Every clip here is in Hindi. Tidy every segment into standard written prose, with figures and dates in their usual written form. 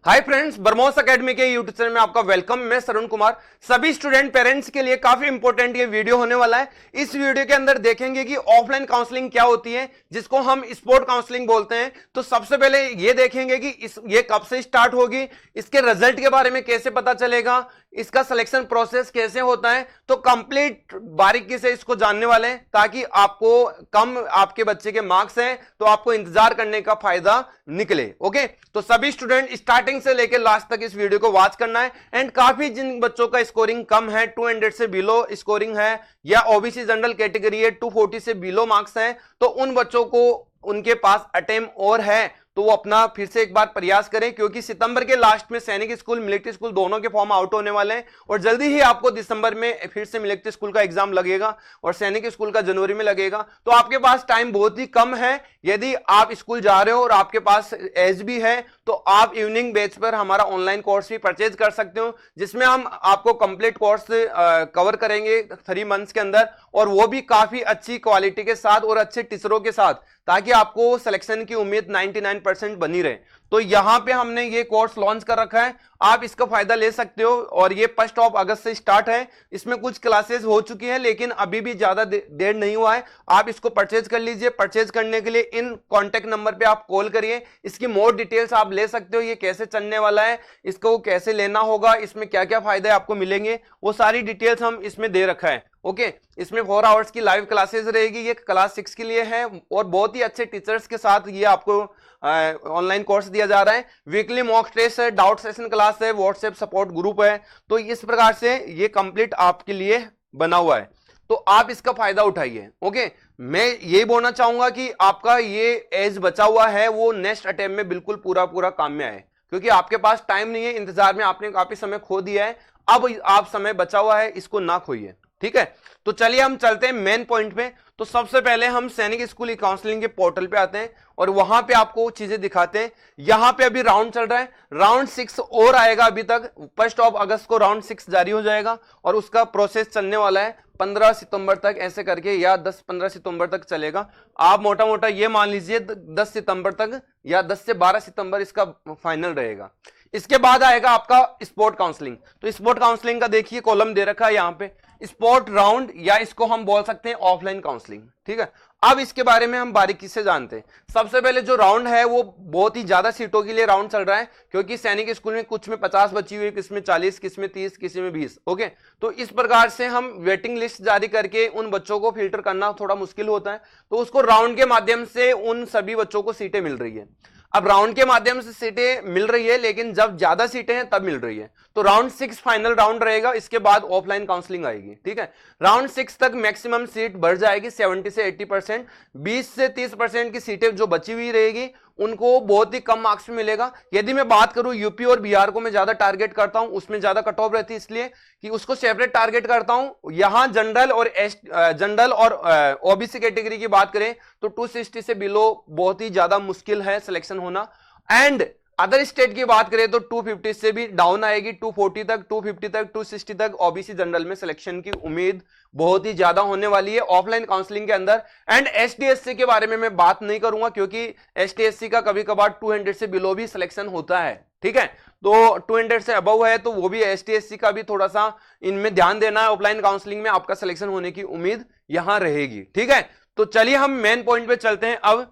हाय फ्रेंड्स, बरमोस एकेडमी के यूट्यूब चैनल में आपका वेलकम। मैं सरुण कुमार। सभी स्टूडेंट पेरेंट्स के लिए काफी इंपॉर्टेंट ये वीडियो होने वाला है। इस वीडियो के अंदर देखेंगे कि ऑफलाइन काउंसलिंग क्या होती है, जिसको हम स्पोर्ट काउंसलिंग बोलते हैं। तो सबसे पहले ये देखेंगे कि ये कब से स्टार्ट होगी, इसके रिजल्ट के बारे में कैसे पता चलेगा, इसका सिलेक्शन प्रोसेस कैसे होता है। तो कंप्लीट बारीकी से इसको जानने वाले हैं, ताकि आपको कम आपके बच्चे के मार्क्स हैं तो आपको इंतजार करने का फायदा निकले। ओके, तो सभी स्टूडेंट स्टार्टिंग से लेकर लास्ट तक इस वीडियो को वॉच करना है। एंड काफी जिन बच्चों का स्कोरिंग कम है, 200 से बिलो स्कोरिंग है, या ओबीसी जनरल कैटेगरी है, 240 से बिलो मार्क्स हैं, तो उन बच्चों को उनके पास अटेम्प्ट और है तो वो अपना फिर से एक बार प्रयास करें, क्योंकि सितंबर के लास्ट में सैनिक स्कूल, मिलिट्री स्कूल दोनों के फॉर्म आउट होने वाले हैं। और जल्दी ही आपको दिसंबर में फिर से मिलिट्री स्कूल का एग्जाम लगेगा और सैनिक स्कूल का जनवरी में लगेगा। तो आपके पास टाइम बहुत ही कम है। यदि आप स्कूल जा रहे हो और आपके पास एज भी है तो आप इवनिंग बैच पर हमारा ऑनलाइन कोर्स भी परचेज कर सकते हो, जिसमें हम आपको कंप्लीट कोर्स कवर करेंगे 3 मंथ्स के अंदर, और वो भी काफी अच्छी क्वालिटी के साथ और अच्छे टीचरों के साथ, ताकि आपको सिलेक्शन की उम्मीद 99% बनी रहे। तो यहां पे हमने ये कोर्स लॉन्च कर रखा है, आप इसका फायदा ले सकते हो। और ये 1 अगस्त से स्टार्ट है। इसमें कुछ क्लासेस हो चुकी हैं, लेकिन अभी भी ज्यादा देर नहीं हुआ है। आप इसको परचेज कर लीजिए। परचेज करने के लिए इन कॉन्टेक्ट नंबर पे आप कॉल करिए। इसकी मोर डिटेल्स आप ले सकते हो, ये कैसे चलने वाला है, इसको कैसे लेना होगा, इसमें क्या क्या फायदे आपको मिलेंगे, वो सारी डिटेल्स हम इसमें दे रखा है। ओके, इसमें 4 आवर्स की लाइव क्लासेस रहेगी। ये क्लास 6 के लिए है और बहुत ही अच्छे टीचर्स के साथ ये आपको ऑनलाइन कोर्स दिया जा रहा है। वीकली मॉक टेस्ट है, डाउट सेशन क्लास है, व्हाट्सएप सपोर्ट ग्रुप है। तो इस प्रकार से ये कंप्लीट आपके लिए बना हुआ है, तो आप इसका फायदा उठाइए। ओके, मैं ये बोलना चाहूंगा कि आपका ये एज बचा हुआ है वो नेक्स्ट अटेम्प्ट में बिल्कुल पूरा काम में आए, क्योंकि आपके पास टाइम नहीं है। इंतजार में आपने काफी समय खो दिया है, अब आप समय बचा हुआ है, इसको ना खोइए। ठीक है, तो चलिए हम चलते हैं मेन पॉइंट पे। तो सबसे पहले हम सैनिक स्कूल काउंसलिंग के पोर्टल पे आते हैं और वहां पे आपको चीजें दिखाते हैं। यहां पे अभी राउंड चल रहा है, राउंड 6 और आएगा। अभी तक 1 अगस्त को राउंड 6 जारी हो जाएगा और उसका प्रोसेस चलने वाला है 15 सितंबर तक, ऐसे करके, या 10-15 सितंबर तक चलेगा। आप मोटा मोटा ये मान लीजिए 10 सितंबर तक या 10 से 12 सितंबर इसका फाइनल रहेगा। इसके बाद आएगा आपका स्पोर्ट काउंसलिंग। तो स्पोर्ट काउंसलिंग का देखिए कॉलम दे रखा है यहाँ पे, स्पोर्ट राउंड, या इसको हम बोल सकते हैं ऑफलाइन काउंसलिंग। ठीक है, अब इसके बारे में हम बारीकी से जानते हैं। सबसे पहले जो राउंड है वो बहुत ही ज्यादा सीटों के लिए राउंड चल रहा है, क्योंकि सैनिक स्कूल में कुछ में 50 बची हुई, किसी में 40, किसी में 30, किसी में 20। ओके, तो इस प्रकार से हम वेटिंग लिस्ट जारी करके उन बच्चों को फिल्टर करना थोड़ा मुश्किल होता है। तो उसको राउंड के माध्यम से उन सभी बच्चों को सीटें मिल रही है। अब राउंड के माध्यम से सीटें मिल रही है, लेकिन जब ज्यादा सीटें हैं तब मिल रही है। तो राउंड 6 फाइनल राउंड रहेगा, इसके बाद ऑफलाइन काउंसलिंग आएगी। ठीक है, राउंड 6 तक मैक्सिमम सीट बढ़ जाएगी 70 से 80%। 20 से 30% की सीटें जो बची हुई रहेगी उनको बहुत ही कम मार्क्स में मिलेगा। यदि मैं बात करूं यूपी और बिहार को मैं ज्यादा टारगेट करता हूं, उसमें ज्यादा कट ऑफ रहती है, इसलिए कि उसको सेपरेट टारगेट करता हूं। यहां जनरल और ओबीसी कैटेगरी की बात करें तो 260 से बिलो बहुत ही ज्यादा मुश्किल है सिलेक्शन होना। एंड अदर स्टेट की बात करें तो 250 से भी डाउन आएगी, 240 तक, 250 तक, 260 तक ओबीसी जनरल में सिलेक्शन की उम्मीद बहुत ही ज्यादा होने वाली है ऑफलाइन काउंसलिंग के अंदर। एंड एसटीएससी के बारे में मैं बात नहीं करूंगा, क्योंकि एसटीएससी का कभी कभार 200 से बिलो भी सिलेक्शन होता है। ठीक है, तो 200 से अबव है तो वो भी एसटीएससी का भी थोड़ा सा इनमें ध्यान देना है। ऑफलाइन काउंसलिंग में आपका सिलेक्शन होने की उम्मीद यहां रहेगी। ठीक है, तो चलिए हम मेन पॉइंट पे चलते हैं अब,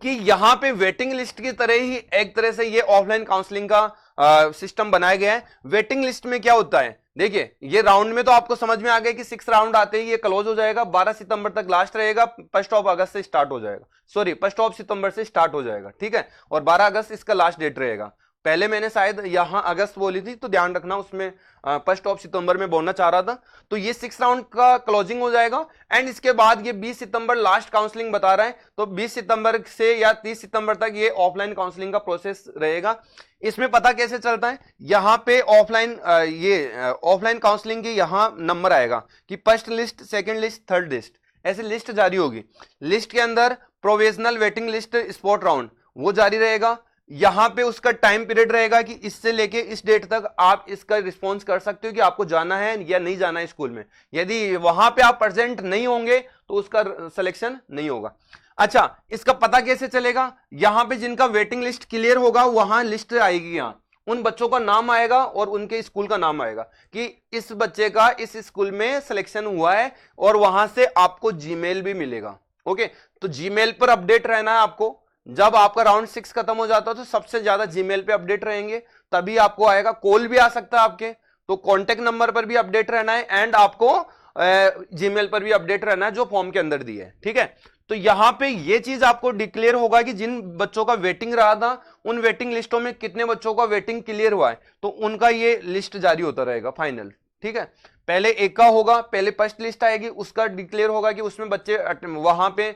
कि यहां पे वेटिंग लिस्ट की तरह ही एक तरह से ये ऑफलाइन काउंसलिंग का सिस्टम बनाया गया है। वेटिंग लिस्ट में क्या होता है, देखिए ये राउंड में तो आपको समझ में आ गया कि 6 राउंड आते ही ये क्लोज हो जाएगा। 12 सितंबर तक लास्ट रहेगा, 1 अगस्त से स्टार्ट हो जाएगा, सॉरी 1 सितंबर से स्टार्ट हो जाएगा। ठीक है, और 12 अगस्त इसका लास्ट डेट रहेगा। पहले मैंने शायद यहां अगस्त बोली थी, तो ध्यान रखना, उसमें 1 सितंबर में बोलना चाह रहा था। तो ये 6 राउंड का क्लोजिंग हो जाएगा। एंड इसके बाद ये 20 सितंबर लास्ट काउंसलिंग बता रहा है, तो 20 सितंबर से या 30 सितंबर तक ये ऑफलाइन काउंसलिंग का प्रोसेस रहेगा। इसमें पता कैसे चलता है, यहां पे ऑफलाइन काउंसलिंग की यहां नंबर आएगा कि first list, second list, third list, ऐसे लिस्ट जारी होगी। लिस्ट के अंदर provisional waiting list sport round वो जारी रहेगा। यहां पे उसका टाइम पीरियड रहेगा कि इससे लेके इस डेट तक आप इसका रिस्पॉन्स कर सकते हो कि आपको जाना है या नहीं जाना है स्कूल में। यदि वहां पे आप प्रेजेंट नहीं होंगे तो उसका सिलेक्शन नहीं होगा। अच्छा, इसका पता कैसे चलेगा? यहां पे जिनका वेटिंग लिस्ट क्लियर होगा वहां लिस्ट आएगी, यहां उन बच्चों का नाम आएगा और उनके स्कूल का नाम आएगा कि इस बच्चे का इस स्कूल में सिलेक्शन हुआ है, और वहां से आपको जीमेल भी मिलेगा। ओके, तो जीमेल पर अपडेट रहना है आपको। जब आपका राउंड 6 खत्म हो जाता है तो सबसे ज्यादा जीमेल पे अपडेट रहेंगे, तभी आपको आएगा। कॉल भी आ सकता है आपके, तो कॉन्टेक्ट नंबर पर भी अपडेट रहना है, एंड आपको जीमेल पर भी अपडेट रहना है जो फॉर्म के अंदर दिए है, ठीक है। तो यहां पे ये चीज आपको डिक्लेयर होगा कि जिन बच्चों का वेटिंग रहा था उन वेटिंग लिस्टों में कितने बच्चों का वेटिंग क्लियर हुआ है, तो उनका ये लिस्ट जारी होता रहेगा फाइनल, ठीक है। पहले एक का होगा, पहले फर्स्ट लिस्ट आएगी, उसका डिक्लेयर होगा कि उसमें बच्चे वहां पे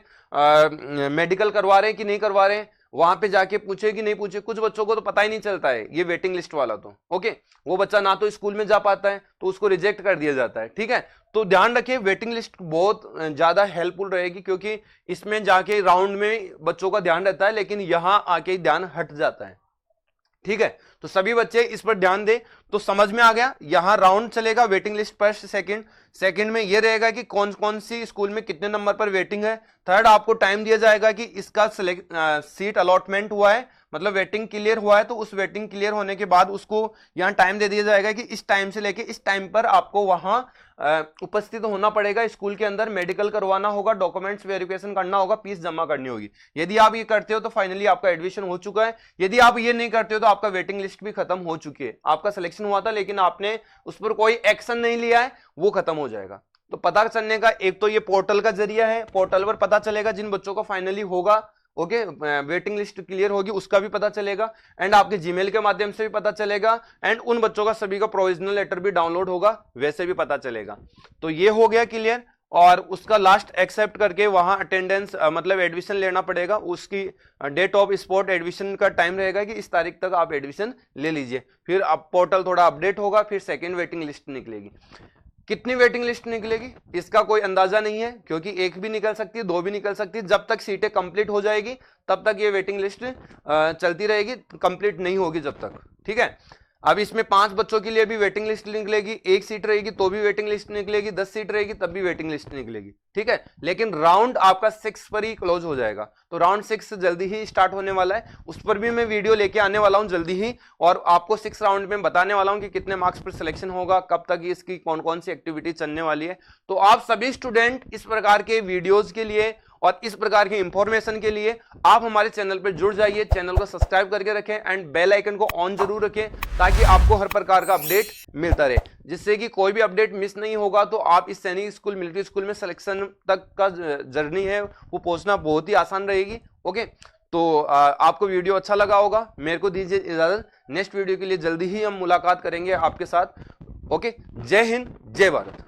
मेडिकल करवा रहे हैं कि नहीं करवा रहे हैं, वहां पे जाके पूछे कि नहीं पूछे। कुछ बच्चों को तो पता ही नहीं चलता है ये वेटिंग लिस्ट वाला, तो ओके, वो बच्चा ना तो स्कूल में जा पाता है तो उसको रिजेक्ट कर दिया जाता है, ठीक है। तो ध्यान रखिए, वेटिंग लिस्ट बहुत ज्यादा हेल्पफुल रहेगी, क्योंकि इसमें जाके राउंड में बच्चों का ध्यान रहता है, लेकिन यहां आके ध्यान हट जाता है, ठीक है। तो सभी बच्चे इस पर ध्यान दें। तो समझ में आ गया, यहां राउंड चलेगा, वेटिंग लिस्ट फर्स्ट सेकंड में ये रहेगा कि कौन कौन सी स्कूल में कितने नंबर पर वेटिंग है। थर्ड, आपको टाइम दिया जाएगा कि इसका सीट अलॉटमेंट हुआ है, मतलब वेटिंग क्लियर हुआ है, तो उस वेटिंग क्लियर होने के बाद उसको यहां टाइम दे दिया जाएगा कि इस टाइम से लेके इस टाइम पर आपको वहां उपस्थित होना पड़ेगा स्कूल के अंदर, मेडिकल करवाना होगा, डॉक्यूमेंट्स वेरिफिकेशन करना होगा, फीस जमा करनी होगी। यदि आप ये करते हो तो फाइनली आपका एडमिशन हो चुका है। यदि आप ये नहीं करते हो तो आपका वेटिंग लिस्ट भी खत्म हो चुकी है। आपका सिलेक्शन हुआ था लेकिन आपने उस पर कोई एक्शन नहीं लिया है, वो खत्म हो जाएगा। तो पता चलने का एक तो ये पोर्टल का जरिया है, पोर्टल पर पता चलेगा जिन बच्चों का फाइनली होगा, ओके, वेटिंग लिस्ट क्लियर होगी, उसका भी पता चलेगा, एंड आपके जीमेल के माध्यम से भी पता चलेगा, एंड उन बच्चों का सभी का प्रोविजनल लेटर भी डाउनलोड होगा, वैसे भी पता चलेगा। तो ये हो गया क्लियर। और उसका लास्ट एक्सेप्ट करके वहां अटेंडेंस मतलब एडमिशन लेना पड़ेगा, उसकी डेट ऑफ स्पॉट एडमिशन का टाइम रहेगा कि इस तारीख तक आप एडमिशन ले लीजिए। फिर अब पोर्टल थोड़ा अपडेट होगा, फिर सेकेंड वेटिंग लिस्ट निकलेगी। कितनी वेटिंग लिस्ट निकलेगी इसका कोई अंदाजा नहीं है, क्योंकि एक भी निकल सकती है, दो भी निकल सकती है। जब तक सीटें कंप्लीट हो जाएगी तब तक ये वेटिंग लिस्ट चलती रहेगी, कंप्लीट नहीं होगी जब तक, ठीक है। अब इसमें 5 बच्चों के लिए भी वेटिंग लिस्ट निकलेगी, 1 सीट रहेगी तो भी वेटिंग लिस्ट निकलेगी, 10 सीट रहेगी तब भी वेटिंग लिस्ट निकलेगी, ठीक है। लेकिन राउंड आपका 6 पर ही क्लोज हो जाएगा, तो राउंड 6 जल्दी ही स्टार्ट होने वाला है, उस पर भी मैं वीडियो लेके आने वाला हूं जल्दी ही, और आपको 6 राउंड में बताने वाला हूं कि कितने मार्क्स पर सिलेक्शन होगा, कब तक इसकी कौन कौन सी एक्टिविटी चलने वाली है। तो आप सभी स्टूडेंट इस प्रकार के वीडियोज के लिए और इस प्रकार की इंफॉर्मेशन के लिए आप हमारे चैनल पर जुड़ जाइए, चैनल को सब्सक्राइब करके रखें, एंड बेल आइकन को ऑन जरूर रखें, ताकि आपको हर प्रकार का अपडेट मिलता रहे, जिससे कि कोई भी अपडेट मिस नहीं होगा। तो आप इस सैनिक स्कूल मिलिट्री स्कूल में सिलेक्शन तक का जर्नी है वो पहुंचना बहुत ही आसान रहेगी, ओके। तो आपको वीडियो अच्छा लगा होगा, मेरे को दीजिए इजाजत, नेक्स्ट वीडियो के लिए जल्दी ही हम मुलाकात करेंगे आपके साथ, ओके। जय हिंद, जय भारत।